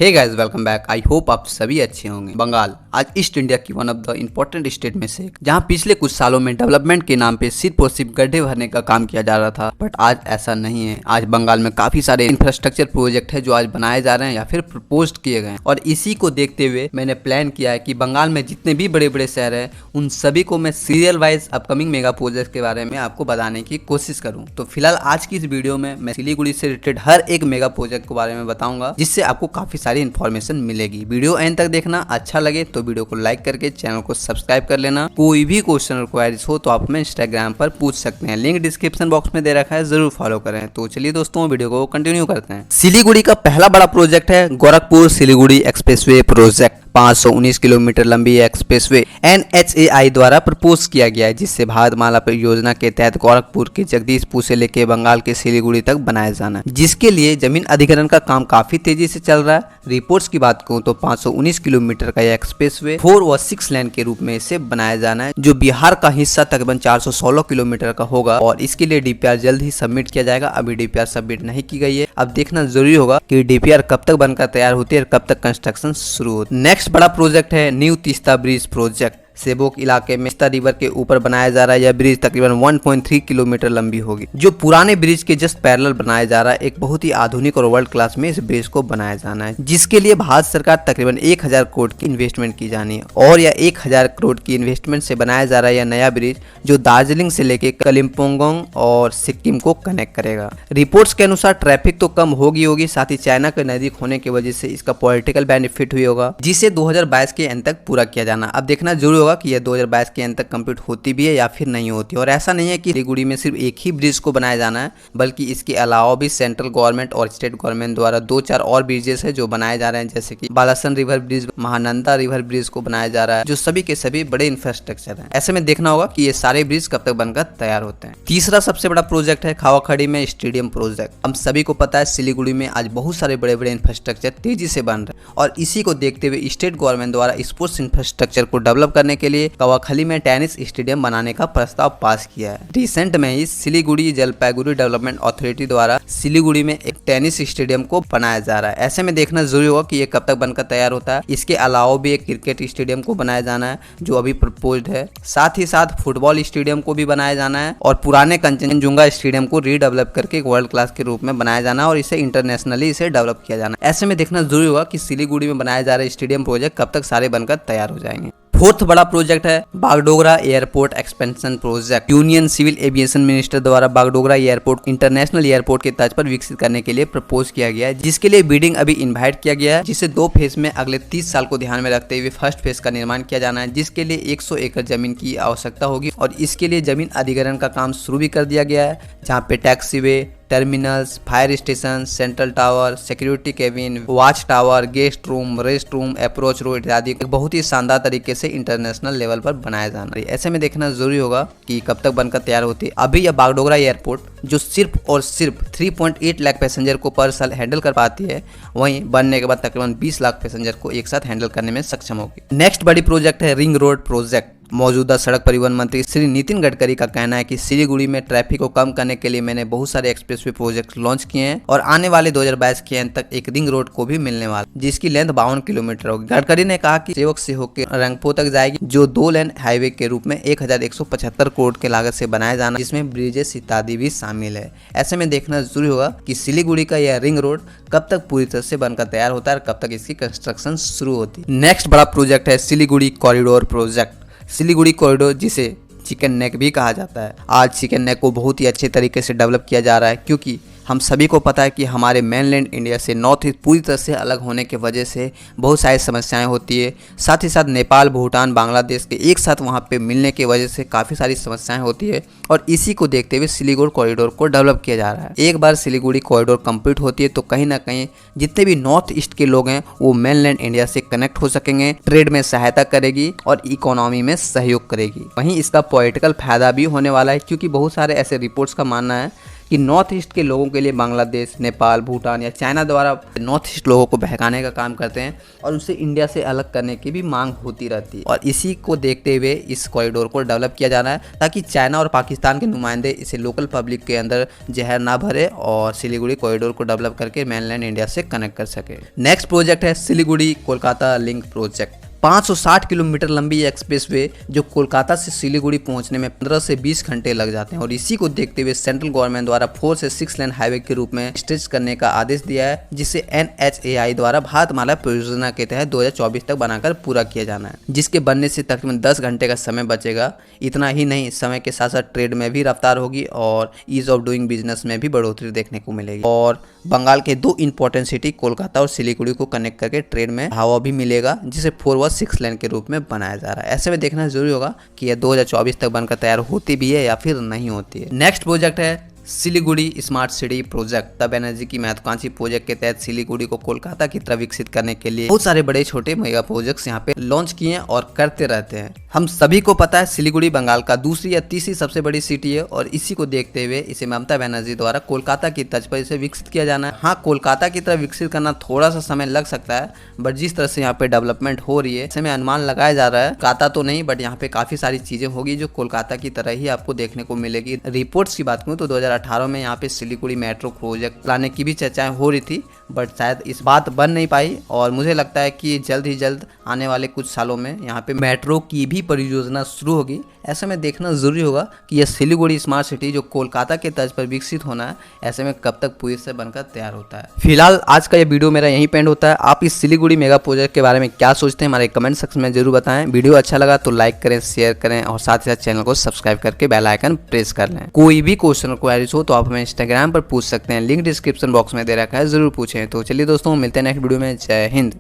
Hey guys, welcome back. I hope आप सभी अच्छे होंगे। बंगाल आज ईस्ट इंडिया की one of the important state में से एक, जहां पिछले कुछ सालों में डेवलपमेंट के नाम पे सिर्फ और सिर्फ गड्ढे भरने का काम किया जा रहा था, बट आज ऐसा नहीं है। आज बंगाल में काफी सारे इंफ्रास्ट्रक्चर प्रोजेक्ट है जो आज बनाए जा रहे हैं या फिर प्रपोज किए गए हैं। और इसी को देखते हुए मैंने प्लान किया है कि बंगाल में जितने भी बड़े बड़े शहर है उन सभी को मैं serial wise upcoming mega project के बारे में आपको बताने की कोशिश करूँ। तो फिलहाल आज की इस वीडियो में मैं सिलीगुड़ी से रिलेटेड हर एक मेगा प्रोजेक्ट के बारे में बताऊंगा, जिससे आपको काफी सारी इन्फॉर्मेशन मिलेगी। वीडियो एंड तक देखना। अच्छा लगे तो वीडियो को लाइक करके चैनल को सब्सक्राइब कर लेना। कोई भी क्वेश्चन और क्वेरीज हो तो आप हमें इंस्टाग्राम पर पूछ सकते हैं, लिंक डिस्क्रिप्शन बॉक्स में दे रखा है, जरूर फॉलो करें। तो चलिए दोस्तों वीडियो को कंटिन्यू करते हैं। सिलीगुड़ी का पहला बड़ा प्रोजेक्ट है Gorakhpur Siliguri expressway project. 519 kilometre लंबी एक्सप्रेसवे NHAI द्वारा प्रपोज किया गया है, जिससे भारतमाला परियोजना के तहत गोरखपुर के जगदीशपुर से लेकर बंगाल के सिलीगुड़ी तक बनाया जाना है, जिसके लिए जमीन अधिग्रहण का काम काफी तेजी से चल रहा है। रिपोर्ट्स की बात करूं तो 519 किलोमीटर का यह एक्सप्रेसवे 4 व 6 लेन के रूप में इसे बनाया जाना है, जो बिहार का हिस्सा तकरीबन 416 किलोमीटर का होगा। और इसके लिए DPR जल्द ही सबमिट किया जाएगा। अभी DPR सबमिट नहीं की गई है। अब देखना जरूरी होगा कि DPR कब तक बनकर तैयार होती है और कब तक कंस्ट्रक्शन शुरू होती है। नेक्स्ट बड़ा प्रोजेक्ट है न्यू तीस्ता ब्रिज प्रोजेक्ट। सेबोक इलाके में तीस्ता रिवर के ऊपर बनाया जा रहा है। यह ब्रिज तकरीबन 1.3 किलोमीटर लंबी होगी, जो पुराने ब्रिज के जस्ट पैरेलल बनाया जा रहा है। एक बहुत ही आधुनिक और वर्ल्ड क्लास में इस ब्रिज को बनाया जाना है, जिसके लिए भारत सरकार तकरीबन 1000 करोड़ की इन्वेस्टमेंट की जानी है। और यह 1000 करोड़ की इन्वेस्टमेंट से बनाया जा रहा है यह नया ब्रिज, जो दार्जिलिंग से लेकर कलिम्पोंग और सिक्किम को कनेक्ट करेगा। रिपोर्ट्स के अनुसार ट्रैफिक तो कम होगी, साथ ही चाइना के नजदीक होने की वजह से इसका पॉलिटिकल बेनिफिट हुई होगा, जिसे 2022 के एंड तक पूरा किया जाना। अब देखना जरूरी होगा कि यह 2022 के एंड तक कंप्लीट होती भी है या फिर नहीं होती। और ऐसा नहीं है कि सिलीगुड़ी में सिर्फ एक ही ब्रिज को बनाया जाना है, बल्कि इसके अलावा भी सेंट्रल गवर्नमेंट और स्टेट गवर्नमेंट द्वारा 2-4 और ब्रिजेस है जो बनाए जा रहे हैं, जैसे कि Balason river bridge, Mahananda river bridge को बनाया जा रहा है, जो सभी के सभी बड़े इंफ्रास्ट्रक्चर है। ऐसे में देखना होगा कि ये सारे ब्रिज कब तक बनकर तैयार होते हैं। तीसरा सबसे बड़ा प्रोजेक्ट है खावाखड़ी में स्टेडियम प्रोजेक्ट। हम सभी को पता है सिलीगुड़ी में आज बहुत सारे बड़े बड़े इंफ्रास्ट्रक्चर तेजी से बन रहे हैं, और इसी को देखते हुए स्टेट गवर्नमेंट द्वारा स्पोर्ट्स इंफ्रास्ट्रक्चर को डेवलप करने के लिए कवाखली में टेनिस स्टेडियम बनाने का प्रस्ताव पास किया है। रिसेंट में ही सिलीगुड़ी जलपाईगुड़ी डेवलपमेंट अथॉरिटी द्वारा सिलीगुड़ी में एक टेनिस स्टेडियम को बनाया जा रहा है। ऐसे में देखना जरूरी होगा कि ये कब तक बनकर तैयार होता है। इसके अलावा भी एक क्रिकेट स्टेडियम को बनाया जाना है, जो अभी प्रपोज्ड है। साथ ही साथ फुटबॉल स्टेडियम को भी बनाया जाना है, और पुराने कंचनजुंगा स्टेडियम को रीडेवलप करके एक वर्ल्ड क्लास के रूप में बनाया जाना है, और इसे इंटरनेशनली इसे डेवलप किया जाना है। ऐसे में देखना जरूरी होगा कि सिलीगुड़ी में बनाए जा रहे स्टेडियम प्रोजेक्ट कब तक सारे बनकर तैयार हो जाएंगे। फोर्थ बड़ा प्रोजेक्ट है Bagdogra airport expansion project. Union civil aviation minister द्वारा बागडोगरा एयरपोर्ट इंटरनेशनल एयरपोर्ट के तर्ज पर विकसित करने के लिए प्रपोज किया गया है, जिसके लिए बिडिंग अभी इनवाइट किया गया है, जिसे 2 फेज में अगले 30 साल को ध्यान में रखते हुए फर्स्ट फेज का निर्माण किया जाना है, जिसके लिए 100 एकड़ जमीन की आवश्यकता होगी। और इसके लिए जमीन अधिग्रहण का काम शुरू भी कर दिया गया है, जहाँ पे taxiway, terminals, fire station, central tower, security cabin, watch tower, guest room, rest room, approach road इत्यादि बहुत ही शानदार तरीके से इंटरनेशनल लेवल पर बनाया जाना है। ऐसे में देखना जरूरी होगा कि कब तक बनकर तैयार होती है। अभी यह बागडोगरा एयरपोर्ट जो सिर्फ और सिर्फ 3.8 लाख पैसेंजर को पर साल हैंडल कर पाती है, वहीं बनने के बाद तकरीबन 20 लाख पैसेंजर को एक साथ हैंडल करने में सक्षम होगी। नेक्स्ट बड़ी प्रोजेक्ट है रिंग रोड प्रोजेक्ट। मौजूदा सड़क परिवहन मंत्री श्री नितिन गडकरी का कहना है कि सिलीगुड़ी में ट्रैफिक को कम करने के लिए मैंने बहुत सारे एक्सप्रेसवे प्रोजेक्ट लॉन्च किए हैं, और आने वाले 2022 के अंत तक एक रिंग रोड को भी मिलने वाला, जिसकी लेंथ 52 किलोमीटर होगी। गडकरी ने कहा कि सेवक से होकर रंगपो तक जाएगी, जो 2 लेन हाईवे के रूप में 1175 करोड़ के लागत से बनाया जाना, जिसमें ब्रिजेस इत्यादि भी शामिल है। ऐसे में देखना जरूरी होगा कि सिलीगुड़ी का यह रिंग रोड कब तक पूरी तरह से बनकर तैयार होता है और कब तक इसकी कंस्ट्रक्शन शुरू होती है। नेक्स्ट बड़ा प्रोजेक्ट है Siliguri corridor project. Siliguri corridor, जिसे चिकन नेक भी कहा जाता है, आज चिकन नेक को बहुत ही अच्छे तरीके से डेवलप किया जा रहा है, क्योंकि हम सभी को पता है कि हमारे मेनलैंड इंडिया से नॉर्थ ईस्ट पूरी तरह से अलग होने की वजह से बहुत सारी समस्याएं होती है। साथ ही साथ नेपाल, भूटान, बांग्लादेश के एक साथ वहां पे मिलने की वजह से काफ़ी सारी समस्याएं होती है, और इसी को देखते हुए सिलीगुड़ी कॉरिडोर को डेवलप किया जा रहा है। एक बार सिलीगुड़ी कॉरिडोर कंप्लीट होती है तो कहीं ना कहीं जितने भी नॉर्थ ईस्ट के लोग हैं वो मेनलैंड इंडिया से कनेक्ट हो सकेंगे, ट्रेड में सहायता करेगी और इकोनॉमी में सहयोग करेगी। वहीं इसका पॉलिटिकल फायदा भी होने वाला है, क्योंकि बहुत सारे ऐसे रिपोर्ट्स का मानना है कि नॉर्थ ईस्ट के लोगों के लिए बांग्लादेश, नेपाल, भूटान या चाइना द्वारा नॉर्थ ईस्ट लोगों को बहकाने का काम करते हैं और उसे इंडिया से अलग करने की भी मांग होती रहती है। और इसी को देखते हुए इस कॉरिडोर को डेवलप किया जा रहा है ताकि चाइना और पाकिस्तान के नुमाइंदे इसे लोकल पब्लिक के अंदर जहर ना भरे और सिलीगुड़ी कॉरिडोर को डेवलप करके मेनलैंड इंडिया से कनेक्ट कर सके। नेक्स्ट प्रोजेक्ट है Siliguri Kolkata link project. 560 kilometre लंबी एक्सप्रेसवे जो कोलकाता से सिलीगुड़ी पहुंचने में 15 से 20 घंटे लग जाते हैं और इसी को देखते हुए सेंट्रल गवर्नमेंट द्वारा 4 से 6 लेन हाईवे के रूप में स्ट्रेच करने का आदेश दिया है, जिसे NHAI द्वारा भारतमाला परियोजना के तहत 2024 तक बनाकर पूरा किया जाना है, जिसके बनने से तकरीबन 10 घंटे का समय बचेगा। इतना ही नहीं, समय के साथ साथ ट्रेड में भी रफ्तार होगी और ईज ऑफ डूइंग बिजनेस में भी बढ़ोतरी देखने को मिलेगी और बंगाल के 2 इंपॉर्टेंट सिटी कोलकाता और सिलीगुड़ी को कनेक्ट करके ट्रेड में हवा भी मिलेगा, जिसे 4 व 6 लेन के रूप में बनाया जा रहा है। ऐसे में देखना जरूरी होगा कि यह 2024 तक बनकर तैयार होती भी है या फिर नहीं होती है। नेक्स्ट प्रोजेक्ट है सिलीगुड़ी स्मार्ट सिटी प्रोजेक्ट। तब एनर्जी की महत्वाकांक्षी प्रोजेक्ट के तहत सिलीगुड़ी को कोलकाता की तरह विकसित करने के लिए बहुत सारे बड़े छोटे मेगा प्रोजेक्ट्स यहाँ पे लॉन्च किए हैं और करते रहते हैं। हम सभी को पता है सिलीगुड़ी बंगाल का दूसरी या तीसरी सबसे बड़ी सिटी है और इसी को देखते हुए इसे ममता बनर्जी द्वारा कोलकाता की तर्ज पर इसे विकसित किया जाना है। हाँ, कोलकाता की तरह विकसित करना थोड़ा सा समय लग सकता है, बट जिस तरह से यहाँ पे डेवलपमेंट हो रही है ऐसे में अनुमान लगाया जा रहा है कोलकाता तो नहीं, बट यहाँ पे काफी सारी चीजें होगी जो कोलकाता की तरह ही आपको देखने को मिलेगी। रिपोर्ट्स की बात करूँ तो 2018 में यहाँ पे सिलीगुड़ी मेट्रो प्रोजेक्ट लाने की भी चर्चाएं हो रही थी, बट शायद इस बात बन नहीं पाई और मुझे लगता है कि जल्द ही जल्द आने वाले कुछ सालों में यहाँ पे मेट्रो की भी परियोजना शुरू होगी। ऐसे में देखना जरूरी होगा कि यह सिलीगुड़ी स्मार्ट सिटी जो कोलकाता के तर्ज पर विकसित होना है, ऐसे में कब तक पूरी से बनकर तैयार होता है। फिलहाल आज का ये वीडियो मेरा यहीं पे एंड होता है। आप इस सिलीगुड़ी मेगा प्रोजेक्ट के बारे में क्या सोचते हैं हमारे कमेंट सेक्शन में जरूर बताएं। वीडियो अच्छा लगा तो लाइक करें, शेयर करें और साथ ही साथ चैनल को सब्सक्राइब करके बेल आइकन प्रेस कर लें। कोई भी क्वेश्चन क्वेरीज हो तो आप हमें इंस्टाग्राम पर पूछ सकते हैं, लिंक डिस्क्रिप्शन बॉक्स में दे रखा है, जरूर पूछें। तो चलिए दोस्तों, मिलते हैं नेक्स्ट वीडियो में। जय हिंद।